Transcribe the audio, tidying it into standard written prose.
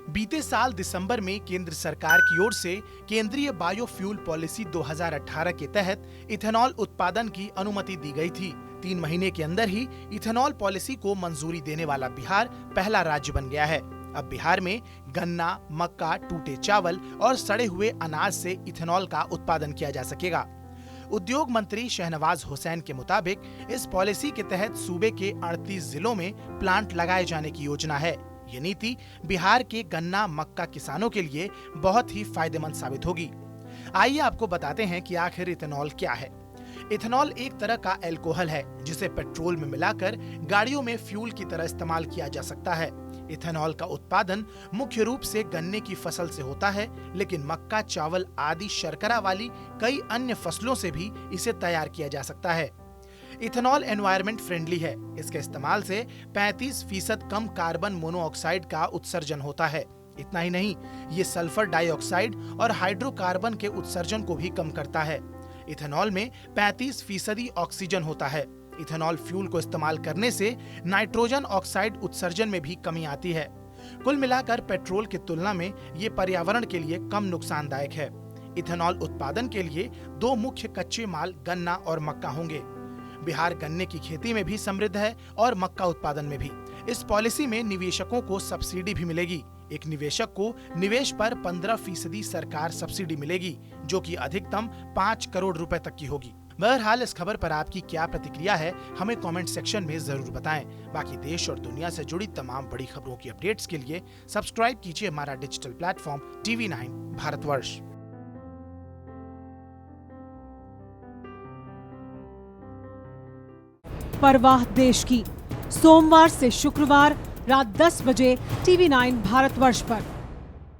बीते साल दिसंबर में केंद्र सरकार की ओर से केंद्रीय बायोफ्यूल पॉलिसी 2018 के तहत इथेनॉल उत्पादन की अनुमति दी गई थी। 3 महीने के अंदर ही इथेनॉल पॉलिसी को मंजूरी देने वाला बिहार पहला राज्य बन गया है। अब बिहार में गन्ना, मक्का, टूटे चावल और सड़े हुए अनाज से इथेनॉल का उत्पादन किया जा सकेगा। उद्योग मंत्री शहनवाज हुसैन के मुताबिक इस पॉलिसी के तहत सूबे के 38 जिलों में प्लांट लगाए जाने की योजना है। ये नीति बिहार के गन्ना, मक्का किसानों के लिए बहुत ही फायदेमंद साबित होगी। आइए आपको बताते हैं कि आखिर इथेनॉल क्या है। इथेनॉल एक तरह का अल्कोहल है जिसे पेट्रोल में मिलाकर गाड़ियों में फ्यूल की तरह इस्तेमाल किया जा सकता है। इथेनॉल का उत्पादन मुख्य रूप से गन्ने की फसल से होता है, लेकिन मक्का, चावल आदि शर्करा वाली कई अन्य फसलों से भी इसे तैयार किया जा सकता है। इथेनॉल एनवायरमेंट फ्रेंडली है। इसके इस्तेमाल से 35% कम कार्बन मोनोऑक्साइड का उत्सर्जन होता है। इतना ही नहीं, ये सल्फर डाइऑक्साइड और हाइड्रोकार्बन के उत्सर्जन को भी कम करता है। इथेनॉल में 35% ऑक्सीजन होता है। इथेनॉल फ्यूल को इस्तेमाल करने से नाइट्रोजन ऑक्साइड उत्सर्जन में भी कमी आती है। कुल मिलाकर पेट्रोल की तुलना में ये पर्यावरण के लिए कम नुकसानदायक है। इथेनॉल उत्पादन के लिए 2 मुख्य कच्चे माल गन्ना और मक्का होंगे। बिहार गन्ने की खेती में भी समृद्ध है और मक्का उत्पादन में भी। इस पॉलिसी में निवेशकों को सब्सिडी भी मिलेगी। एक निवेशक को निवेश पर 15% सरकार सब्सिडी मिलेगी, जो कि अधिकतम 5 करोड़ रुपए तक की होगी। बहरहाल इस खबर पर आपकी क्या प्रतिक्रिया है, हमें कमेंट सेक्शन में जरूर बताएं। बाकी देश और दुनिया से जुड़ी तमाम बड़ी खबरों की अपडेट्स के लिए सब्सक्राइब कीजिए हमारा डिजिटल प्लेटफॉर्म TV9 भारतवर्ष। परवाह देश की, सोमवार से शुक्रवार रात 10 बजे TV9 भारतवर्ष पर।